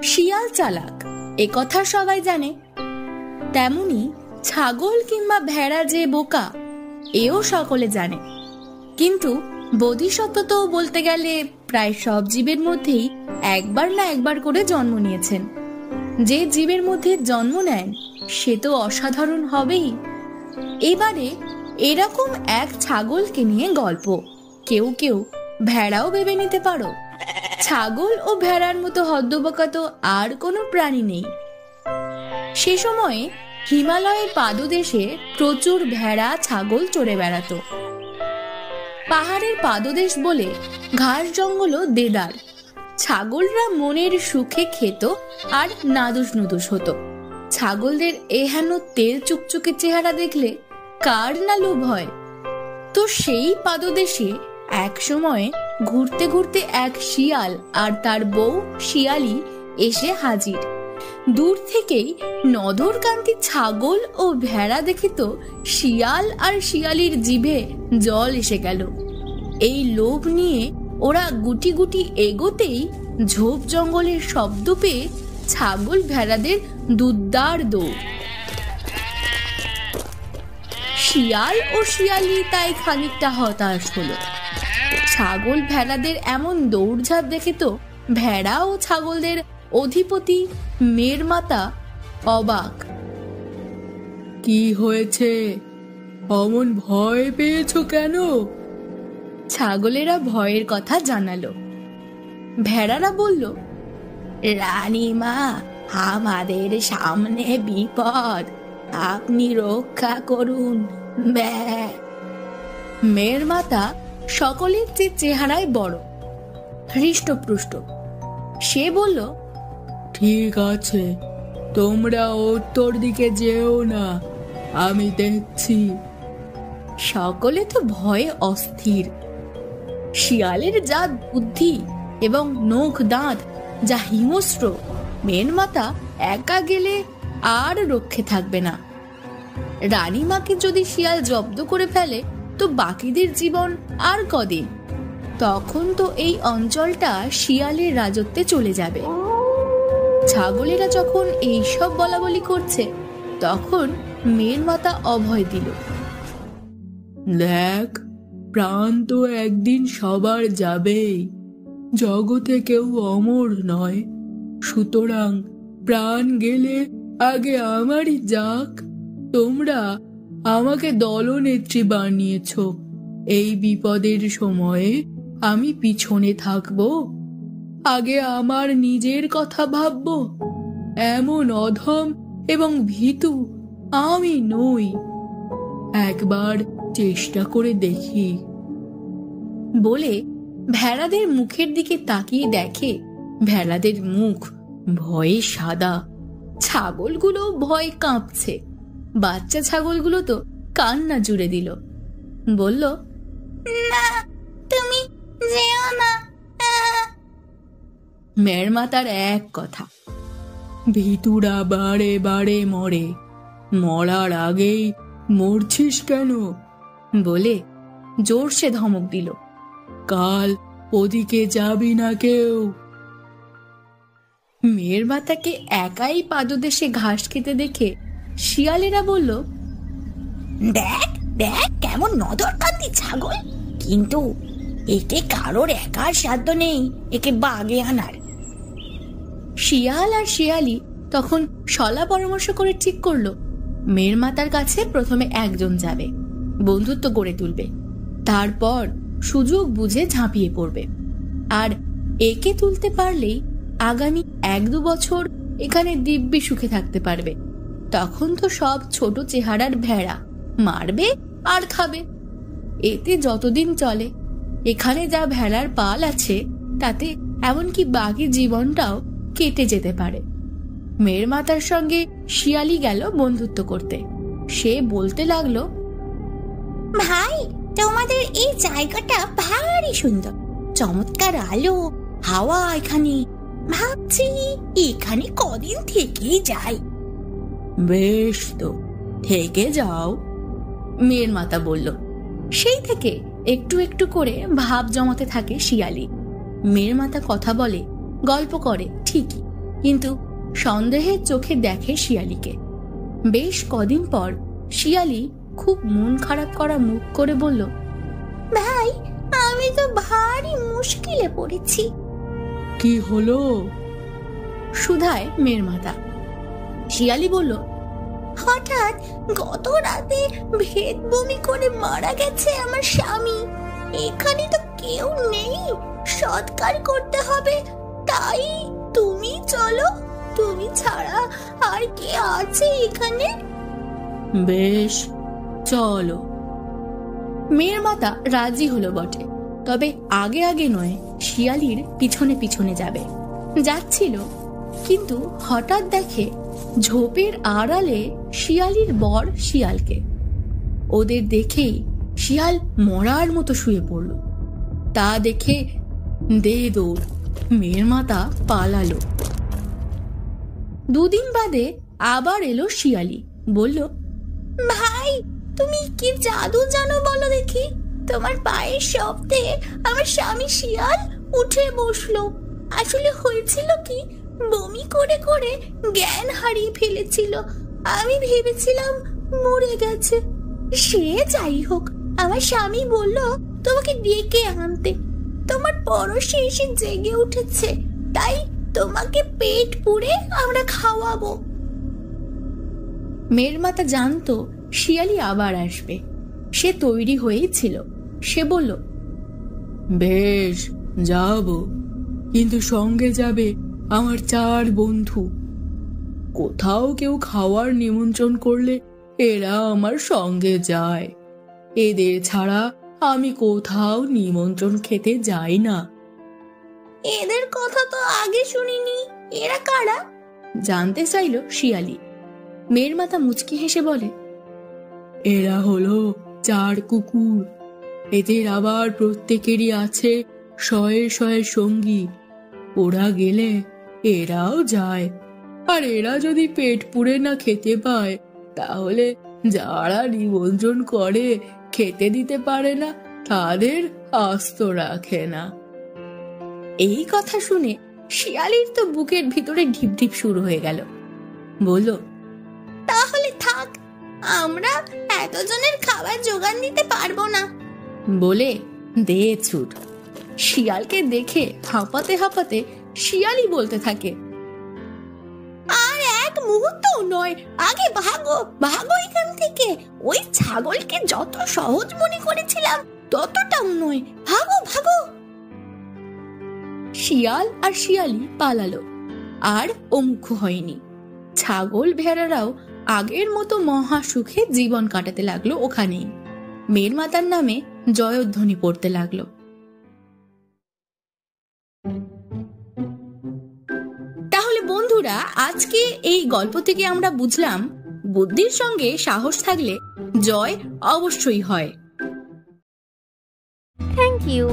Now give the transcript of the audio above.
শিয়াল চালাক এ কথা সবাই জানে, তেমনি ছাগল কিংবা ভেড়া যে বোকা এও সকলে জানে। কিন্তু বোধিসত্ত্ব তো বলতে গেলে প্রায় সব জীবের মধ্যেই একবার না একবার করে জন্ম নিয়েছেন। যে জীবের মধ্যে জন্ম নেন সে তো অসাধারণ হবেই। এবারে এরকম এক ছাগলকে নিয়ে গল্প। কেউ কেউ ভেড়াও ভেবে নিতে পারো। ছাগল ও ভেড়ার মতো হদ্দবোকা তো আর কোনো প্রাণী নেই। সে সময়ে হিমালয়ের পাদদেশে প্রচুর ভেড়া ছাগল চড়ে বেড়াতো। পাহাড়ের পাদদেশ বলে ঘাস জঙ্গলও দেদার। ছাগলরা মনের সুখে খেত আর নাদুস নুদুস হতো। ছাগলদের এহেন তেল চুকচুকে চেহারা দেখলে কার না লোভ হয়। তো সেই পাদদেশে এক সময় ঘুরতে ঘুরতে এক শিয়াল আর তার বউ শিয়ালি এসে হাজির। দূর থেকেই নদরকান্তি ছাগল ও ভেড়া দেখে তো শিয়াল আর শিয়ালির জিভে জল এসে গেল। এই লোভ নিয়ে ওরা গুটি গুটি এগোতেই ঝোপ জঙ্গলের শব্দ পেয়ে ছাগল ভেড়াদের দুদ্দার দৌড়। শিয়াল ও শিয়ালি তাই খানিকটা হতাশ হলো। ছাগল ভেড়াদের এমন দৌড়ঝাঁপ দেখে তো ভেড়া ও ছাগলদের অধিপতি মেরমাতা অবাক। কি হয়েছে, অমন ভয় পেয়েছো কেন? ছাগলেরা ভয়ের কথা জানালো। ভেড়ারা বলল, রানীমা, আমাদের সামনে বিপদ, আপনি রক্ষা করুন। মেরমাতা সকলের যে চেহারায় বড়, হৃষ্টপুষ্ট। সে বলল, ঠিক আছে, তোমরা উত্তর দিকে যেও না, আমি দেখছি। সকলে তো ভয়ে অস্থির। শিয়ালের যা বুদ্ধি এবং নখ দাঁত যা হিংস্র, মেরমাতা একা গেলে আর রক্ষে থাকবে না। রানীমাকে যদি শিয়াল জব্দ করে ফেলে তো বাকিদের জীবন আর কদিন। তখন তো এই অঞ্চলটা শিয়ালের রাজত্বে চলে যাবে। ছাগলেরা যখন এইসব বলাবলি করছে তখন মেরমাতা অভয় দিল। দেখ, প্রাণ তো একদিন সবার যাবেই, জগতে কেউ অমর নয়, সুতরাং প্রাণ গেলে আগে আমারই যাক। তোমরা আমাকে দলনেত্রী বানিয়েছ, এই বিপদের সময়ে আমি পিছনে থাকবো, আগে আমার নিজের কথা ভাববো। এমন অধম এবং ভীতু আমি নই, একবার চেষ্টা করে দেখি। বলে ভেড়াদের মুখের দিকে তাকিয়ে দেখে ভেড়াদের মুখ ভয়ে সাদা। ছাগলগুলো ভয় কাঁপছে। বাচ্চা ছাগলগুলো তো কান্না জুড়ে দিল। বলল, না, তুমি যেও না। মেরমাতার এক কথা, ভীতুরা বারে বারে মরে, মরার আগেই মরছিস কেন? বলে জোরসে ধমক দিল। কাল ওদিকে যাবি না কেউ। মেরমাতাকে একাই পাদদেশে ঘাস খেতে দেখে শিয়ালেরা বলল, দেখ দেখ কেমন নদরকান্তি ছাগল, কিন্তু একে কারোর একার সাধ্য নেই একে বাগে আনার। শিয়াল আর শিয়ালি তখন সলা পরামর্শ করে ঠিক করলো মেরমাতার কাছে প্রথমে একজন যাবে, বন্ধুত্ব গড়ে তুলবে, তারপর সুযোগ বুঝে ঝাঁপিয়ে পড়বে। আর একে তুলতে পারলেই আগামী 1-2 বছর এখানে দিব্যি সুখে থাকতে পারবে। তখন তো সব ছোট চেহারার ভেড়া মারবে আর খাবে। এতে যতদিন চলে এখানে যা ভেড়ার পাল আছে তাতে এমনকি বাকি জীবনটাও কেটে যেতে পারে। মেরমাতার সঙ্গে শিয়ালি গেল বন্ধুত্ব করতে। সে বলতে লাগলো, ভাই, তোমাদের এই জায়গাটা ভারী সুন্দর, চমৎকার আলো হাওয়া, এখানে ভাবছি এখানে কদিন থেকেই যাই। বেশ তো, থেকে যাও, মেরমাতা বলল। সেই থেকে একটু একটু করে ভাব জমাতে থাকে শিয়ালি। মেরমাতা কথা বলে, গল্প করে ঠিকই, কিন্তু সন্দেহের চোখে দেখে শিয়ালিকে। বেশ কদিন পর শিয়ালি খুব মন খারাপ করা মুখ করে বলল, ভাই, আমি তো ভারী মুশকিলে পড়েছি। কি হলো? শুধায় মেয়ের মাতা। শিয়ালি বলল, হঠাৎ গত রাতে ভেদ বমি করে মারা গেছে আমার স্বামী। এখানে তো কেউ নেই, সৎকার করতে হবে, তাই তুমি চলো। তুমি ছাড়া আর কে আছে এখানে? বেশ, চলো। মেয়ের মাতা রাজি হলো বটে, তবে আগে আগে নয়, শিয়ালির পিছনে পিছনে যাবে। যাচ্ছিল, কিন্তু হঠাৎ দেখে ঝোপের আড়ালে শিয়ালির বর শিয়ালকে। ওদের দেখেই শিয়াল মরার মতো শুয়ে পড়ল। তা দেখে দে দৌড়, মেয়ের মাতা পালালো। দুদিন বাদে আবার এলো শিয়ালি, বলল, ভাই, তুমি কি জাদু জানো বলো দেখি। তোমার পায়ের শব্দে আমার স্বামী শিয়াল উঠে বসলো। আসলে হয়েছিল কি, বমি করে করে জ্ঞান হারিয়ে ফেলেছিল। আমি ভেবেছিলাম মরে গেছে। সে যাই হোক, আমার স্বামী বলল তোমাকে ডেকে আনতে। তোমার পরশে এসে জেগে উঠেছে, তাই তোমাকে পেট পুড়ে আমরা খাওয়াবো। মেয়ের মাতা জানতো শিয়ালি আবার আসবে, সে তৈরি হয়েই ছিল। সে বলল, বেশ, যাব, কিন্তু সঙ্গে যাবে আমার 4 বন্ধু। কোথাও কেউ খাওয়ার নিমন্ত্রণ করলে এরা আমার সঙ্গে যায়। এদের ছাড়া আমি কোথাও নিমন্ত্রণ খেতে যাই না। এদের কথা তো আগে শুনিনি, এরা কারা? জানতে চাইল শিয়ালি। মেয়ের মাতা মুচকি হেসে বলে, এরা হলো 4 কুকুর। এদের আবার প্রত্যেকেরই আছে 100 সঙ্গী। ওরা গেলে এরাও যায়, আর এরা যদি পেট পুড়ে না খেতে পায়, তাহলে যারা নিমন্ত্রণ করে খেতে দিতে পারে না, তাদের আস্ত রাখে না। এই কথা শুনে শিয়ালির তো বুকের ভিতরে ঢিপ ঢিপ শুরু হয়ে গেল। বলল, তাহলে থাক, আমরা এতজনের খাবার জোগান দিতে পারবো না। বলে দে ছুট। শিয়ালকে দেখে হাঁপাতে হাঁপাতে শিয়ালি বলতে থাকে, আর এক মুহূর্ত নয়, আগে ভাগো, ভাগো এখান থেকে। ওই ছাগলকে যত সহজ মনে করেছিলাম ততটাও নয়, ভাগো ভাগো। শিয়াল আর শিয়ালি পালালো, আর অমুখ হয়নি। ছাগল ভেড়ারাও আগের মতো মহা সুখে জীবন কাটাতে লাগলো ওখানেই। মেয়ের মাতার নামে জয়ধ্বনি পড়তে লাগলো। তাহলে বন্ধুরা, আজকে এই গল্প থেকে আমরা বুঝলাম, বুদ্ধির সঙ্গে সাহস থাকলে জয় অবশ্যই হয়। Thank you.